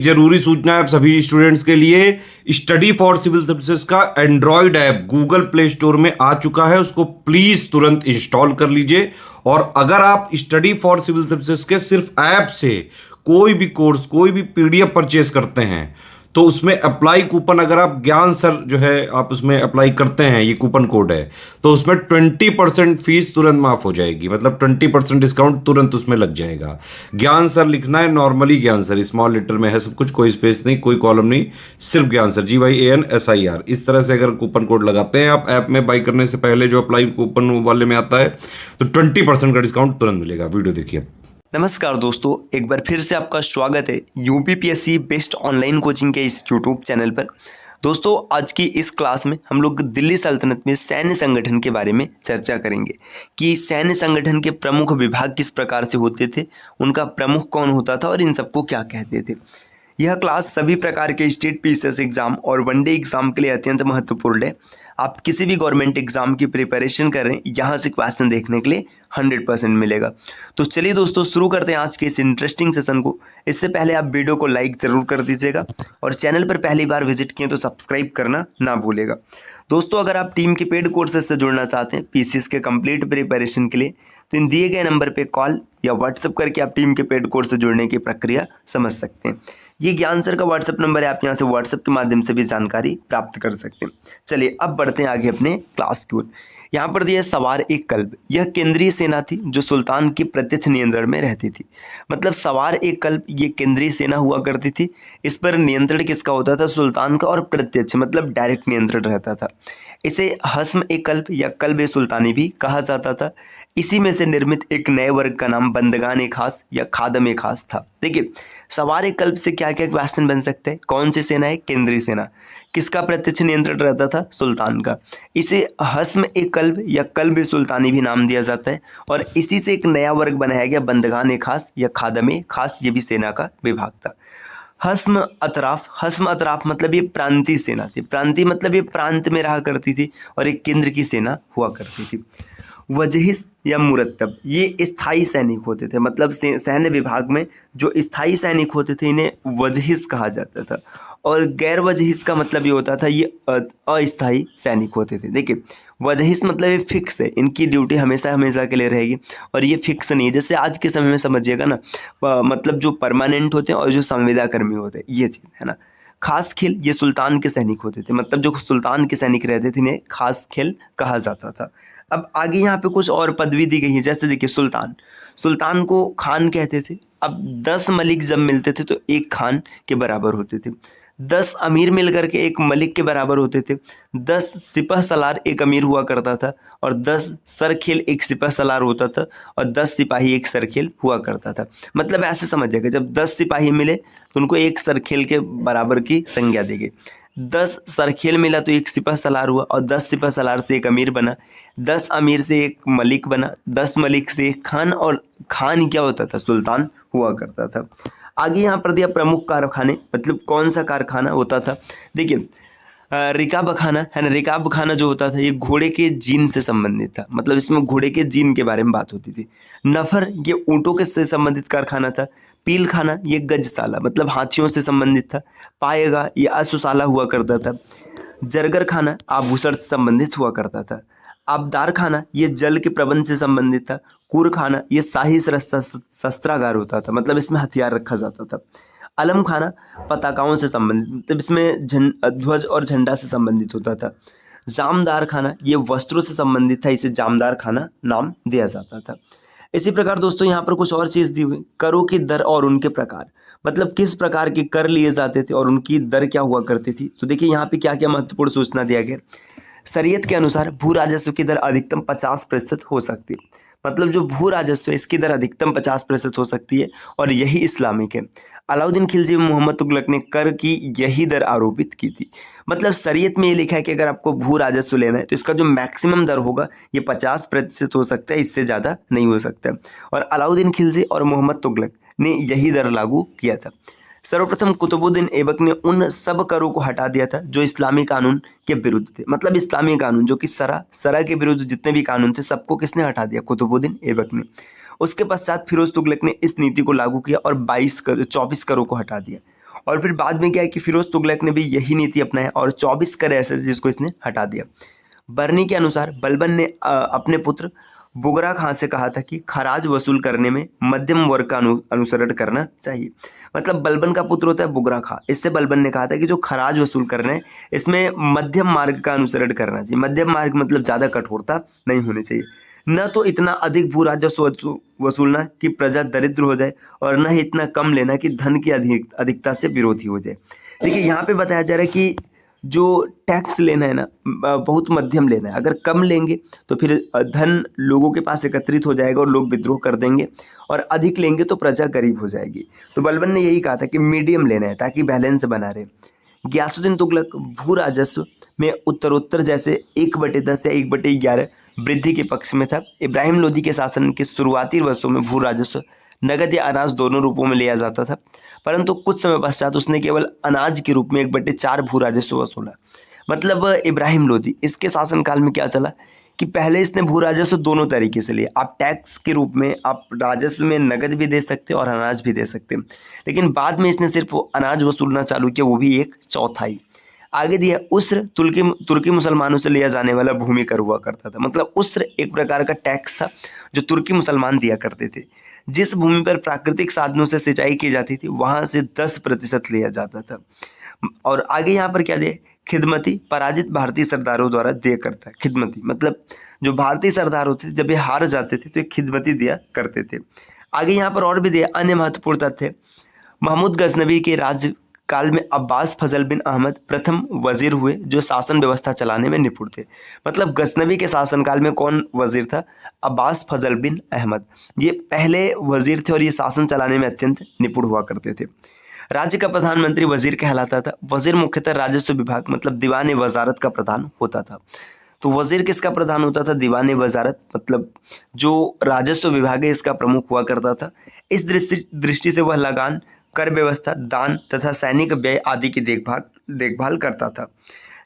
जरूरी सूचना है आप सभी स्टूडेंट्स के लिए। स्टडी फॉर सिविल सर्विसेज का Android app Google play store में आ चुका है, उसको प्लीज तुरंत इंस्टॉल कर लीजिए। और अगर आप स्टडी फॉर सिविल सर्विसेज के सिर्फ ऐप से कोई भी कोर्स, कोई भी पीडीएफ परचेस करते हैं तो उसमें अप्लाई कूपन, अगर आप ज्ञान सर जो है आप उसमें अप्लाई करते हैं, ये कूपन कोड है, तो उसमें 20% फीस तुरंत माफ हो जाएगी। मतलब 20% डिस्काउंट तुरंत उसमें लग जाएगा। ज्ञान सर लिखना है, नॉर्मली ज्ञान सर स्मॉल लेटर में है सब कुछ, कोई स्पेस नहीं, कोई कॉलम नहीं, सिर्फ ज्ञान सर, GYANSIR। इस तरह से अगर कूपन कोड लगाते हैं आप ऐप में बाई करने से पहले, जो अप्लाई कूपन वाले में आता है, तो 20% का डिस्काउंट तुरंत मिलेगा। वीडियो देखिए। नमस्कार दोस्तों, एक बार फिर से आपका स्वागत है यूपीपीएससी बेस्ट ऑनलाइन कोचिंग के इस यूट्यूब चैनल पर। दोस्तों, आज की इस क्लास में हम लोग दिल्ली सल्तनत में सैन्य संगठन के बारे में चर्चा करेंगे कि सैन्य संगठन के प्रमुख विभाग किस प्रकार से होते थे, उनका प्रमुख कौन होता था और इन सबको क्या कहते थे। यह क्लास सभी प्रकार के स्टेट पीसीएस एग्जाम और वनडे एग्जाम के लिए अत्यंत महत्वपूर्ण है। आप किसी भी गवर्नमेंट एग्जाम की प्रिपरेशन कर रहे हैं, यहाँ से क्वेश्चन देखने के लिए 100% मिलेगा। तो चलिए दोस्तों, शुरू करते हैं आज के इस इंटरेस्टिंग सेशन को। इससे पहले आप वीडियो को लाइक ज़रूर कर दीजिएगा और चैनल पर पहली बार विजिट किए तो सब्सक्राइब करना ना भूलेगा। दोस्तों, अगर आप टीम के पेड कोर्सेज से जुड़ना चाहते हैं पीसीएस के कंप्लीट प्रिपरेशन के लिए, तो इन दिए गए नंबर पे कॉल या व्हाट्सएप करके आप टीम के पेड कोर्स से जुड़ने की प्रक्रिया समझ सकते हैं। ये ज्ञान सर का व्हाट्सएप नंबर है, आप यहाँ से व्हाट्सएप के माध्यम से भी जानकारी प्राप्त कर सकते हैं। चलिए अब बढ़ते हैं आगे अपने क्लास की ओर। यहाँ पर दिया सवार एक कल्ब, यह केंद्रीय सेना थी जो सुल्तान के प्रत्यक्ष नियंत्रण में रहती थी। मतलब सवार एक कल्ब ये केंद्रीय सेना हुआ करती थी। इस पर नियंत्रण किसका होता था? सुल्तान का, और प्रत्यक्ष मतलब डायरेक्ट नियंत्रण रहता था। इसे हस्म ए कल्ब या कल्ब ए सुल्तानी भी कहा जाता था। इसी में से निर्मित एक नए वर्ग का नाम बंदगान ए खास या खादम ए खास था। देखिए, सवार ए कल्ब से क्या क्या क्वेश्चन बन सकते हैं? कौन सी सेना है? केंद्रीय सेना। किसका प्रत्यक्ष नियंत्रण रहता था? सुल्तान का। इसे हस्म ए कल्ब या कल्ब ए सुल्तानी भी नाम दिया जाता है। और इसी से एक नया वर्ग बनाया गया बंदगान ए खास या खादम ए खास, ये भी सेना का विभाग था। हस्म अतराफ मतलब ये प्रांतीय सेना थी। प्रांतीय मतलब ये प्रांत में रहा करती थी और एक केंद्र की सेना हुआ करती थी। वजहिस या मुरत्तब ये स्थायी सैनिक होते थे। मतलब सैन्य विभाग में जो स्थायी सैनिक होते थे इन्हें वजहिस कहा जाता था। और गैर वजहिस का मतलब ये होता था ये अस्थायी सैनिक होते थे। देखिए, वजहिस मतलब ये फिक्स है, इनकी ड्यूटी हमेशा हमेशा के लिए रहेगी और ये फिक्स नहीं है। जैसे आज के समय में समझिएगा ना, मतलब जो परमानेंट होते हैं और जो संविदा कर्मी होते हैं, ये चीज़ है ना। खास खेल ये सुल्तान के सैनिक होते थे। मतलब जो सुल्तान के सैनिक रहते थे इन्हें खास खेल कहा जाता था। अब आगे यहाँ पे कुछ और पदवी दी गई है। जैसे देखिए, सुल्तान को खान कहते थे। अब 10 मलिक जब मिलते थे तो एक खान के बराबर होते थे। 10 अमीर मिलकर के एक मलिक के बराबर होते थे। 10 सिपह सलार एक अमीर हुआ करता था और 10 सरखेल एक सिपह सलार होता था और 10 सिपाही एक सरखेल हुआ करता था। मतलब ऐसे समझिएगा, जब 10 सिपाही मिले तो उनको एक सरखेल के बराबर की संज्ञा दी गई। 10 सरखेल मिला तो एक सिपह सलार हुआ और 10 सिपह सलार से एक अमीर बना। 10 अमीर से एक मलिक बना, 10 मलिक से एक खान, और खान क्या होता था? सुल्तान हुआ करता था। आगे यहाँ पर दिया प्रमुख कारखाने, मतलब कौन सा कारखाना होता था। देखिए, रिकाब खाना है ना। रिकाब खाना जो होता था ये घोड़े के जीन से संबंधित था। मतलब इसमें घोड़े के जीन के बारे में बात होती थी। नफर ये ऊँटों के से संबंधित कारखाना था। पील खाना ये गजशाला मतलब हाथियों से संबंधित था। पाएगा ये अश्वशाला हुआ करता था। जरगर खाना आभूषण से संबंधित हुआ करता था। आबदार खाना ये जल के प्रबंध से संबंधित था। कुर खाना ये शाही शस्त्रागार होता था। मतलब इसमें हथियार रखा जाता था। अलम खाना पताकाओं से संबंधित, मतलब इसमें ध्वज और झंडा से संबंधित होता था। जामदार खाना ये वस्त्रों से संबंधित था, इसे जामदार खाना नाम दिया जाता था। इसी प्रकार दोस्तों यहाँ पर कुछ और चीज़ दी हुई, करों की दर और उनके प्रकार। मतलब किस प्रकार के कर लिए जाते थे और उनकी दर क्या हुआ करती थी। तो देखिए यहाँ पे क्या क्या महत्वपूर्ण सूचना दिया गया। शरीयत के अनुसार भू राजस्व की दर अधिकतम 50% हो सकती है। मतलब जो भू राजस्व है इसकी दर अधिकतम 50% हो सकती है और यही इस्लामिक है। अलाउद्दीन खिलजी व मोहम्मद तुगलक ने कर की यही दर आरोपित की थी। मतलब शरीयत में ये लिखा है कि अगर आपको भू राजस्व लेना है तो इसका जो मैक्सिमम दर होगा ये 50% हो सकता है, इससे ज़्यादा नहीं हो सकता। और अलाउद्दीन खिलजी और मोहम्मद तुगलक ने यही दर लागू किया था। सर्वप्रथम कुतुबुद्दीन ऐबक ने उन सब करों को हटा दिया था जो इस्लामी कानून के विरुद्ध थे। मतलब इस्लामी कानून जो कि सरा के विरुद्ध जितने भी कानून थे सबको किसने हटा दिया? कुतुबुद्दीन ऐबक ने। उसके पश्चात फिरोज तुगलक ने इस नीति को लागू किया और 24 करों को हटा दिया। और फिर बाद में क्या है कि फिरोज तुगलक ने भी यही नीति अपनाया और 24 कर ऐसे थे जिसको इसने हटा दिया। बर्नी के अनुसार बलबन ने अपने पुत्र बुगरा खां से कहा था कि खराज वसूल करने में मध्यम वर्ग का अनुसरण करना चाहिए। मतलब बलबन का पुत्र होता है बुगरा खां, इससे बलबन ने कहा था कि जो खराज वसूल करना है इसमें मध्यम मार्ग का अनुसरण करना चाहिए। मध्यम मार्ग मतलब ज़्यादा कठोरता नहीं होनी चाहिए, न तो इतना अधिक भू राजस्व वसूलना कि प्रजा दरिद्र हो जाए और न ही इतना कम लेना कि धन की अधिकता से विरोधी हो जाए। देखिए यहाँ पे बताया जा रहा है कि जो टैक्स लेना है ना बहुत मध्यम लेना है। अगर कम लेंगे तो फिर धन लोगों के पास एकत्रित हो जाएगा और लोग विद्रोह कर देंगे, और अधिक लेंगे तो प्रजा गरीब हो जाएगी। तो बलबन ने यही कहा था कि मीडियम लेना है ताकि बैलेंस बना रहे। गियासुद्दीन तुगलक भू राजस्व में उत्तरोत्तर जैसे 1/10 या 1/11 वृद्धि के पक्ष में था। इब्राहिम लोदी के शासन के शुरुआती वर्षों में भू राजस्व नगद या अनाज दोनों रूपों में लिया जाता था, परंतु कुछ समय पश्चात उसने केवल अनाज के रूप में 1/4 भू राजस्व वसूला। मतलब इब्राहिम लोदी इसके शासनकाल में क्या चला कि पहले इसने भू राजस्व दोनों तरीके से लिया। आप टैक्स के रूप में आप राजस्व में नगद भी दे सकते और अनाज भी दे सकते, लेकिन बाद में इसने सिर्फ अनाज वसूलना चालू किया, वो भी 1/4। आगे दिया उस्र, तुर्की मुसलमानों से लिया जाने वाला भूमि कर हुआ करता था। मतलब उस्र एक प्रकार का टैक्स था जो तुर्की मुसलमान दिया करते थे। जिस भूमि पर प्राकृतिक साधनों से सिंचाई की जाती थी वहां से 10% लिया जाता था। और आगे यहाँ पर क्या दिया, खिदमती पराजित भारतीय सरदारों द्वारा दिया करता है। खिदमती मतलब जो भारतीय सरदार होते थे जब ये हार जाते थे तो ये खिदमती दिया करते थे। आगे यहाँ पर और भी दिया अन्य महत्वपूर्ण तथ्य। महमूद गजनवी के राज्यकाल में अब्बास फजल बिन अहमद प्रथम वजीर हुए जो शासन व्यवस्था चलाने में निपुण थे। मतलब गजनवी के शासनकाल में कौन वजीर था, अब्बास फजल बिन अहमद, ये पहले वजीर थे और ये शासन चलाने में अत्यंत निपुण हुआ करते थे। राज्य का प्रधानमंत्री वजीर कहलाता था। वजीर मुख्यतः राजस्व विभाग मतलब दीवान वजारत का प्रधान होता था। तो वजीर किसका प्रधान होता था, दीवान वजारत, मतलब जो राजस्व विभाग है इसका प्रमुख हुआ करता था। इस दृष्टि से वह लगान, कर व्यवस्था, दान तथा सैनिक व्यय आदि की देखभाल करता था।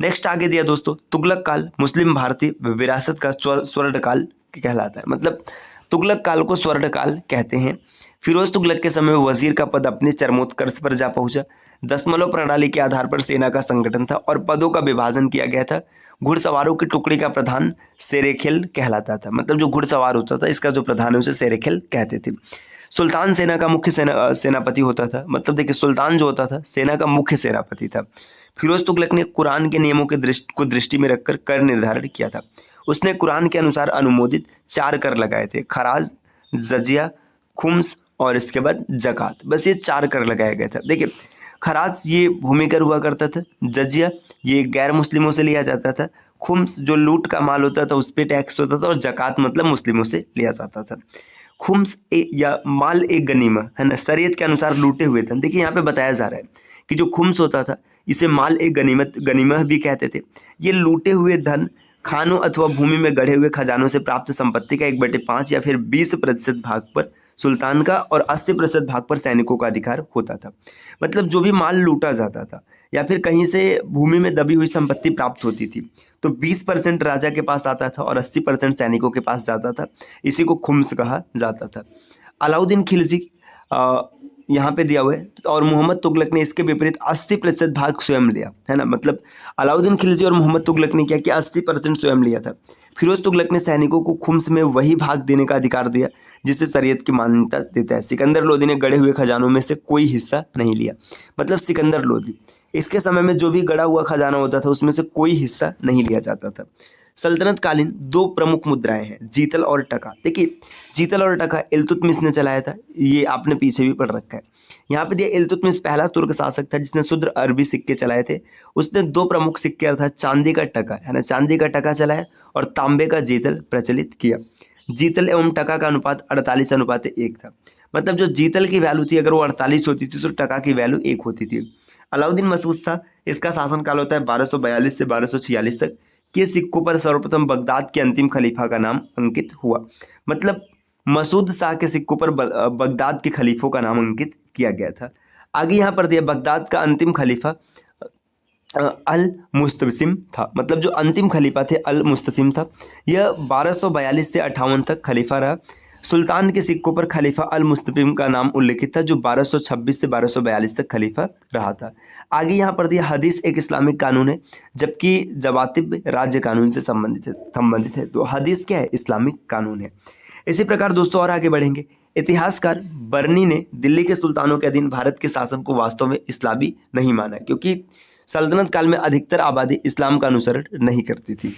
नेक्स्ट आगे दिया दोस्तों, तुगलक काल मुस्लिम भारतीय विरासत का स्वर्ण काल कहलाता है। मतलब तुगलक काल को स्वर्ण काल कहते हैं। फिरोज तुगलक के समय वजीर का पद अपने चरमोत्कर्ष पर जा पहुंचा। दशमलव प्रणाली के आधार पर सेना का संगठन था और पदों का विभाजन किया गया था। घुड़सवारों की टुकड़ी का प्रधान सेरेखेल कहलाता था। मतलब जो घुड़सवार होता था इसका जो प्रधान है उसे सेरेखेल कहते थे। सुल्तान सेना का मुख्य सेनापति होता था। मतलब देखिए सुल्तान जो होता था सेना का मुख्य सेनापति था। फिरोज तुगलक ने कुरान के नियमों के दृष्टि में रखकर कर निर्धारण किया था। उसने कुरान के अनुसार अनुमोदित 4 कर लगाए थे, खराज, जजिया, खुम्स और इसके बाद जकात। बस ये 4 कर लगाया गया था। देखिए खराज ये भूमि कर हुआ करता था, जजिया ये गैर मुस्लिमों से लिया जाता था, खुम्स जो लूट का माल होता था उस पर टैक्स होता था, और जकात मतलब मुस्लिमों से लिया जाता था। खुम्स या माल एक गनीमा है ना, शरीयत के अनुसार लूटे हुए धन। देखिए यहाँ पे बताया जा रहा है कि जो खुम्स होता था इसे माल एक गनीमा भी कहते थे। ये लूटे हुए धन खानों अथवा भूमि में गढ़े हुए खजानों से प्राप्त संपत्ति का 1/5 या फिर 20% भाग पर सुल्तान का और 80% भाग पर सैनिकों का अधिकार होता था। मतलब जो भी माल लूटा जाता था या फिर कहीं से भूमि में दबी हुई संपत्ति प्राप्त होती थी तो 20% राजा के पास आता था और 80% सैनिकों के पास जाता था। इसी को खुम्स कहा जाता था। अलाउद्दीन खिलजी यहाँ पे दिया हुआ है और मोहम्मद तुगलक ने इसके विपरीत 80% भाग स्वयं लिया है ना। मतलब अलाउद्दीन खिलजी और मोहम्मद तुगलक ने क्या किया, 80% स्वयं लिया था। फिरोज तुगलक ने सैनिकों को खुम्स में वही भाग देने का अधिकार दिया जिसे शरीयत की मान्यता देता है। सिकंदर लोदी ने गढ़े हुए खजानों में से कोई हिस्सा नहीं लिया। मतलब सिकंदर लोदी इसके समय में जो भी गड़ा हुआ खजाना होता था उसमें से कोई हिस्सा नहीं लिया जाता था। सल्तनत कालीन 2 प्रमुख मुद्राएं हैं, जीतल और टका। देखिए जीतल और टका इल्तुतमिश ने चलाया था, ये आपने पीछे भी पढ़ रखा है। यहाँ पे दिया इल्तुतमिश पहला तुर्क शासक था जिसने शुद्ध अरबी सिक्के चलाए थे। उसने 2 प्रमुख सिक्के अर्थात चांदी का टका है ना, चांदी का टका चलाया और तांबे का जीतल प्रचलित किया। जीतल एवं टका का अनुपात 48:1 था। मतलब जो जीतल की वैल्यू थी अगर वो 48 होती थी तो टका की वैल्यू 1 होती थी। अलाउद्दीन मसूद था, इसका शासनकाल होता है 1242 से 1246 तक। के सिक्कों पर सर्वप्रथम बगदाद के अंतिम खलीफा का नाम अंकित हुआ। मतलब मसूद शाह के सिक्कों पर बगदाद के खलीफों का नाम अंकित किया गया था। आगे यहाँ पर दिया बगदाद का अंतिम खलीफा अल मुस्तसिम था। मतलब जो अंतिम खलीफा थे अल मुस्तसिम था। यह 1242 से 58 तक खलीफा रहा। सुल्तान के सिक्कों पर खलीफा अल मुस्तकीम का नाम उल्लिखित था, जो 1226 से 1242 तक खलीफा रहा था। आगे यहाँ पर दिया हदीस एक इस्लामिक कानून है, जबकि जवातिब राज्य कानून से संबंधित है। तो हदीस क्या है? इस्लामिक कानून है। इसी प्रकार दोस्तों और आगे बढ़ेंगे। इतिहासकार बर्नी ने दिल्ली के सुल्तानों के अधीन भारत के शासन को वास्तव में इस्लामी नहीं माना, क्योंकि सल्तनत काल में अधिकतर आबादी इस्लाम का अनुसरण नहीं करती थी।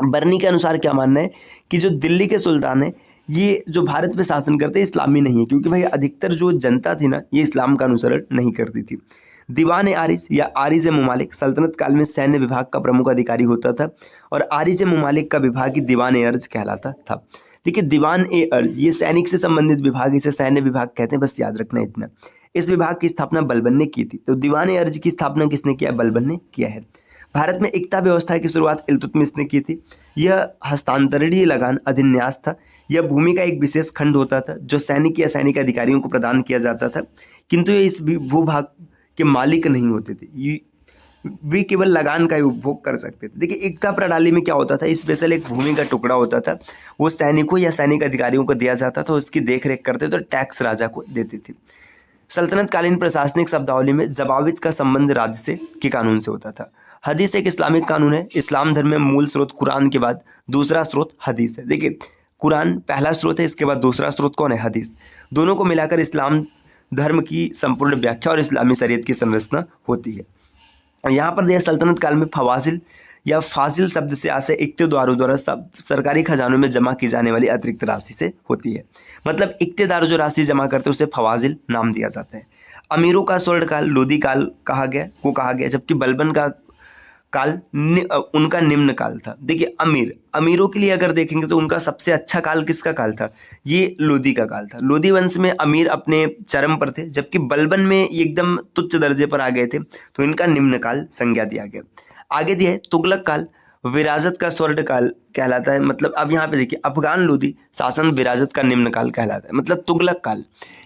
बर्नी के अनुसार क्या मानना है कि जो दिल्ली के सुल्तान है, ये जो भारत पे शासन करते हैं इस्लामी नहीं है, क्योंकि भाई अधिकतर जो जनता थी ना, ये इस्लाम का अनुसरण नहीं करती थी। दीवान आरिज या आरिज मुमालिक सल्तनत काल में सैन्य विभाग का प्रमुख अधिकारी होता था, और आरिज मुमालिक का विभाग ही दीवान अर्ज कहलाता था। देखिए, दीवान अर्ज ये सैनिक से संबंधित विभाग, इसे सैन्य विभाग कहते हैं, बस याद रखना इतना। इस विभाग की स्थापना बलबन ने की थी। तो दीवान अर्ज की स्थापना किसने किया? बलबन ने किया है। भारत में एकता व्यवस्था की शुरुआत इल्तुतमिश ने की थी। यह हस्तांतरणीय लगान अधिन्यास था। यह भूमि का एक विशेष खंड होता था जो सैनिक या सैनिक अधिकारियों को प्रदान किया जाता था, किंतु ये इस भूभाग के मालिक नहीं होते थे, वे केवल लगान का ही उपभोग कर सकते थे। देखिए, एकता प्रणाली में क्या होता था, स्पेशल एक भूमि का टुकड़ा होता था, वो सैनिकों या सैनिक अधिकारियों को दिया जाता था, उसकी देखरेख करते तो टैक्स राजा को देती थी। सल्तनत कालीन प्रशासनिक शब्दावली में जवाबित का संबंध राज्य से के कानून से होता था। हदीस एक इस्लामिक कानून है। इस्लाम धर्म में मूल स्रोत कुरान के बाद दूसरा स्रोत हदीस है। देखिए, कुरान पहला स्रोत है, इसके बाद दूसरा स्रोत कौन है? हदीस। दोनों को मिलाकर इस्लाम धर्म की संपूर्ण व्याख्या और इस्लामी शरीयत की संरचना होती है। यहाँ पर दिया सल्तनत काल में फवाजिल या फाजिल शब्द से आशय इक्तेदारों द्वारा सरकारी खजानों में जमा की जाने वाली अतिरिक्त राशि से होती है। मतलब इक्तेदार जो राशि जमा करते हैं उसे फवाजिल नाम दिया जाता है। अमीरों का स्वर्णकाल लोधी काल कहा गया, जबकि बलबन का काल उनका निम्न काल था। देखिए, अमीरों के लिए अगर देखेंगे तो उनका सबसे अच्छा काल किसका काल था? ये लोधी का काल था। लोधी वंश में अमीर अपने चरम पर थे, जबकि बलबन में ये एकदम तुच्छ दर्जे पर आ गए थे, तो इनका निम्न काल संज्ञा दिया गया। आगे दिया है तुगलक काल, विरासत का स्वर्ण काल कहलाता है। मतलब अब यहाँ पे देखिए, अफगान लोधी शासन विरासत का निम्न काल कहलाता है। मतलब तुगलक काल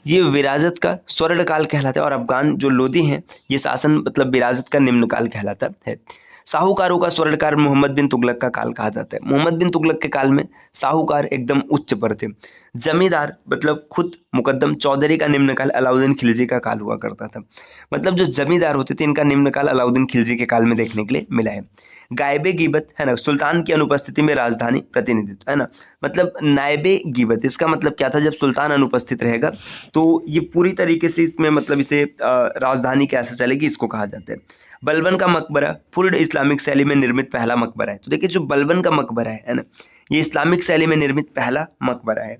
ये विरासत का स्वर्ण काल कहलाता है, और अफगान जो लोधी हैं ये शासन मतलब विरासत का निम्न काल कहलाता है। साहूकारों का स्वर्णकार मोहम्मद बिन तुगलक का काल कहा जाता है। मोहम्मद बिन तुगलक के काल में साहूकार एकदम उच्च पर थे। जमींदार मतलब खुद मुकद्दम चौधरी का निम्न काल अलाउद्दीन खिलजी का काल हुआ करता था। मतलब जो जमींदार होते थे इनका निम्न काल अलाउद्दीन खिलजी के काल में देखने के लिए मिला है। गायबे गिबत है ना, सुल्तान की अनुपस्थिति में राजधानी प्रतिनिधित्व है ना, मतलब नायबे गिबत इसका मतलब क्या था? जब सुल्तान अनुपस्थित रहेगा तो ये पूरी तरीके से इसमें मतलब इसे राजधानी कैसे चलेगी इसको कहा जाता है। बलबन का मकबरा पूर्ण इस्लामिक शैली में निर्मित पहला मकबरा है। तो देखिए, जो बलबन का मकबरा है ना, ये इस्लामिक शैली में निर्मित पहला मकबरा है।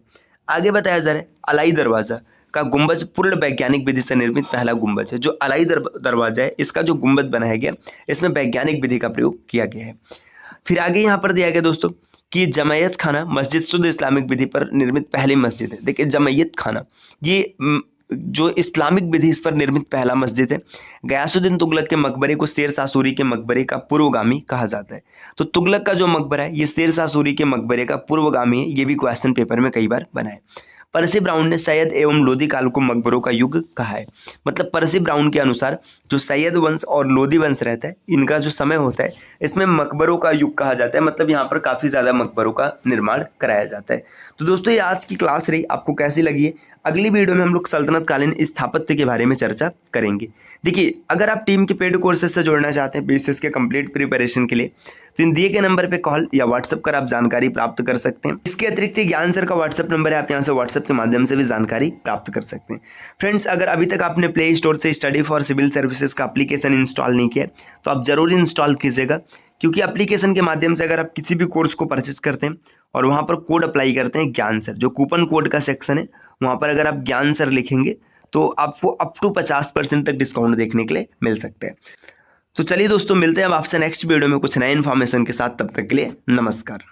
आगे बताया जा रहा है अलाई दरवाज़ा का गुंबज पूर्ण वैज्ञानिक विधि से निर्मित पहला गुंबज है। जो अलाई दरवाज़ा है इसका जो गुंबज बनाया गया इसमें वैज्ञानिक विधि का प्रयोग किया गया है। फिर आगे यहाँ पर दिया गया दोस्तों कि जमैयत खाना मस्जिद शुद्ध इस्लामिक विधि पर निर्मित पहली मस्जिद है। देखिए, जमैयत खाना ये जो इस्लामिक विधि इस पर निर्मित पहला मस्जिद है। गयासुद्दीन तुगलक के मकबरे को शेर शाह सूरी के मकबरे का पूर्वगामी कहा जाता है। तो तुगलक का जो मकबरा है ये शेर शाह सूरी के मकबरे का पूर्वगामी है। ये भी क्वेश्चन पेपर में कई बार बना है। परसी ब्राउन ने सैयद एवं लोधी काल को मकबरों का युग कहा है। मतलब परसी ब्राउन के अनुसार जो सैयद वंश और लोधी वंश रहता है इनका जो समय होता है इसमें मकबरों का युग कहा जाता है। मतलब यहाँ पर काफ़ी ज़्यादा मकबरों का निर्माण कराया जाता है। तो दोस्तों, ये आज की क्लास रही, आपको कैसी लगी है? अगली वीडियो में हम लोग सल्तनत कालीन स्थापत्य के बारे में चर्चा करेंगे। देखिए, अगर आप टीम के पेड कोर्सेज से जुड़ना चाहते हैं बीसीएस के कंप्लीट प्रिपरेशन के लिए, तो इन दिए गए नंबर पे कॉल या व्हाट्सएप कर आप जानकारी प्राप्त कर सकते हैं। इसके अतिरिक्त ज्ञान सर का व्हाट्सएप नंबर है, आप यहाँ से व्हाट्सएप के माध्यम से भी जानकारी प्राप्त कर सकते हैं। फ्रेंड्स, अगर अभी तक आपने प्ले स्टोर से स्टडी फॉर सिविल सर्विसेज का एप्लीकेशन इंस्टॉल नहीं किया तो आप जरूर इंस्टॉल कीजिएगा, क्योंकि एप्लीकेशन के माध्यम से अगर आप किसी भी कोर्स को परचेज करते हैं और वहाँ पर कोड अप्लाई करते हैं ज्ञान सर, जो कूपन कोड का सेक्शन है वहाँ पर अगर आप ज्ञान सर लिखेंगे तो आपको अप टू 50% तक डिस्काउंट देखने के लिए मिल सकते हैं। तो चलिए दोस्तों, मिलते हैं अब आपसे नेक्स्ट वीडियो में कुछ नए इन्फॉर्मेशन के साथ। तब तक के लिए नमस्कार।